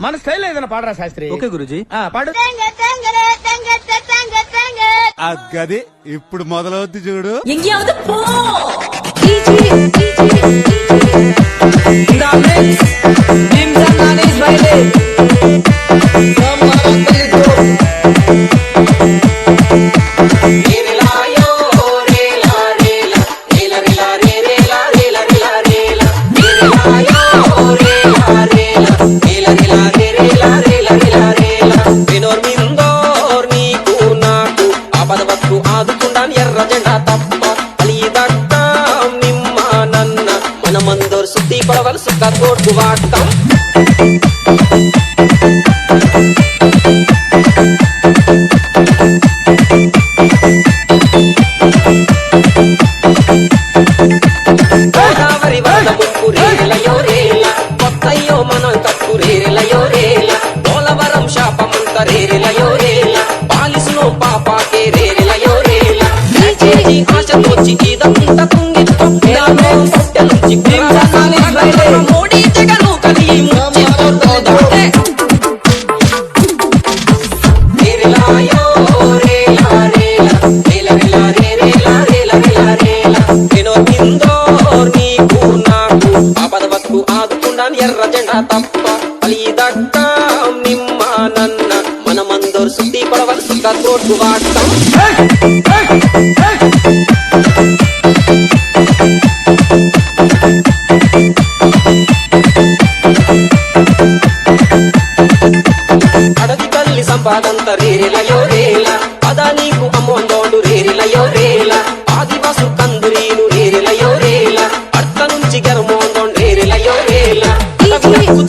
మన స్టైల్ ఏదైనా పాడరా శాస్త్రి. ఓకే గురుజీ. పాడు. గది ఇప్పుడు మొదలవుద్ది చూడు. ఆదుకుండాని ఎర్ర జెండా తప్ప అలిదక్క నిమ్మ నన్న మనమందరు సుత్తి పడవలు సుక్క కోట్టు వాడతాం. గోదావరి వరద ముప్పు రేలయో రేల కొత్తయ్యో మనం కట్టు రేలయో రేల పోలవరం శాపమంత రేలయో రేల పాలిసులో పాపాకే రేలయో రేల ఆశతోచి ఇదంతా కుంగితో మోడీ జగను కలిగి ఆదుకుండాని ఎర్ర జెండా తప్ప అలిదక్క నిమ్మ నన్న మనమందరు సుత్తి పడవలు సుక్క కోట్టు వాడతాం. అడవి తల్లి సంపాదంత రేలయో రేల అదా నీకు అమ్మోందోడు రేలయో రేల ఆదివాసు కందురీలు రేలయో రేల అర్త నుంచి గెరమోందోడు రేలయో రేల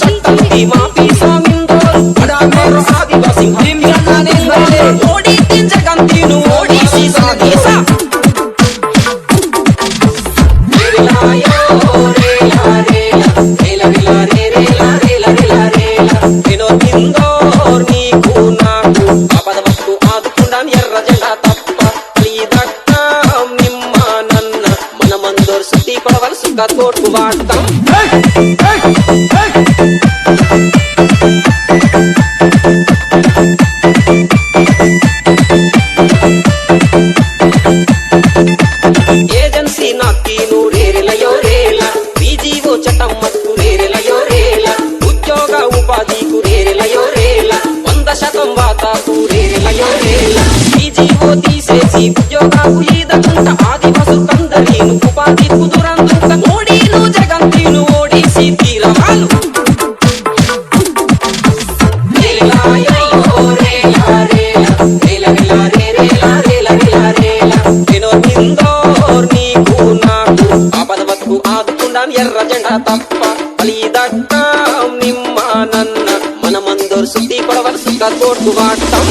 చట్టం మాపి స్వామిందోరు ఆదివాసి ఓడి తింజగం తిను ఓడిసి సాగేసా ఆదుకుండాని ఎర్ర జెండా తప్ప అలిదక్క నిమ్మ నన్న మనమందరు సుత్తి పడవలు సుక్క కోట్టు వాడతాం. ఏజెన్సీ నాకీను రేలయో రేల బీజీఓ చట్టం మత్తు రేలయో రేల ఉద్యోగ ఉపాధికు రేలయో రేల 100% వాతాకు రేలయో రేల బీజీఓ తీసేసి ఉద్యోగాకు ఈదకుంట ఆదివాసు కందరీను ఉపాధి కుదురందుక మోడీలు జగంతీను ఓడిసి తీరవాలు ఆదుకుండాని ఎర్ర జెండా తప్ప అలిదక్క నిమ్మ నన్న మనమందరు సుత్తి పడవలు సుక్క కోట్టు వాడతాం.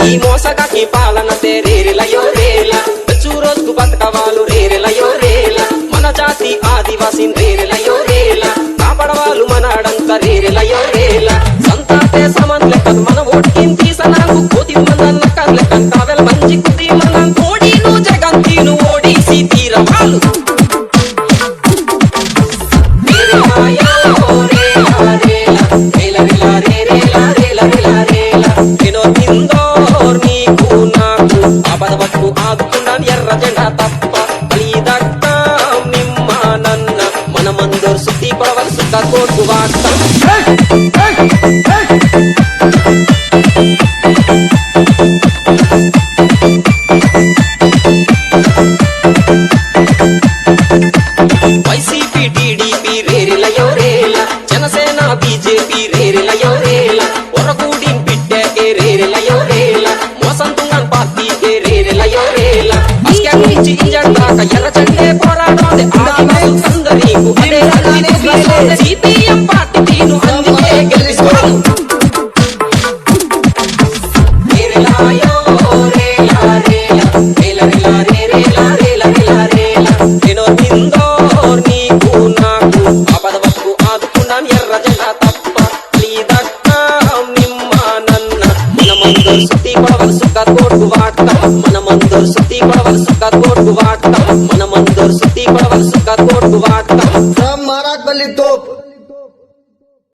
ఈ మోసగాకి పాలన రేలయో రేల రోజుకు బతకవాలు రేలయో రేల మన జాతి ఆదివాసి రేలయో రేల కాపడవాళ్ళు మనడంత రేలయో రేల సంతాతే సమాన్ లెక్కను మన ఓట్కిన్ తీసనాకు కోతి మందన్న కన్ లెక్కన్ కావెల మంచి కుది మనం కోడీను జగంతీను ఓడిసి తీరవాళ్ళు ఆదుకుండాని ఎర్ర జెండా తప్ప అలిదక్క నిమ్మ నన్న మనమందరు సుత్తి పడవలు సుక్క కోట్టు వాడతాం. వైసీపీ టీడీపీ రేలయో రేల జనసేన బీజేపీ రేలయో రేల ఒరగూడిం పిట్టేకే రేలయో రేల మోసంతుంగన్ పార్టీకే రేలయో రేల అస్కే నుంచి ఇంజన్ దాకా ఎర్ర జెండే పోరాడోంది ఆదివాసు కందరీకు అదే సిపిఎం పార్టీ తీను అందుకే గెలిస్తాము. ఆదుకుండాని ఎర్ర జెండా తప్ప అలిదక్క నిమ్మ నన్న మనమందరు సుత్తి పడవలు సుక్క కోటు వాడతాం మనమందరు సుత్తి పడవలు సుక్క కోటు వాడతాం మనమందరు సుత్తి పడవలు సుక్క కోటు వాడతాం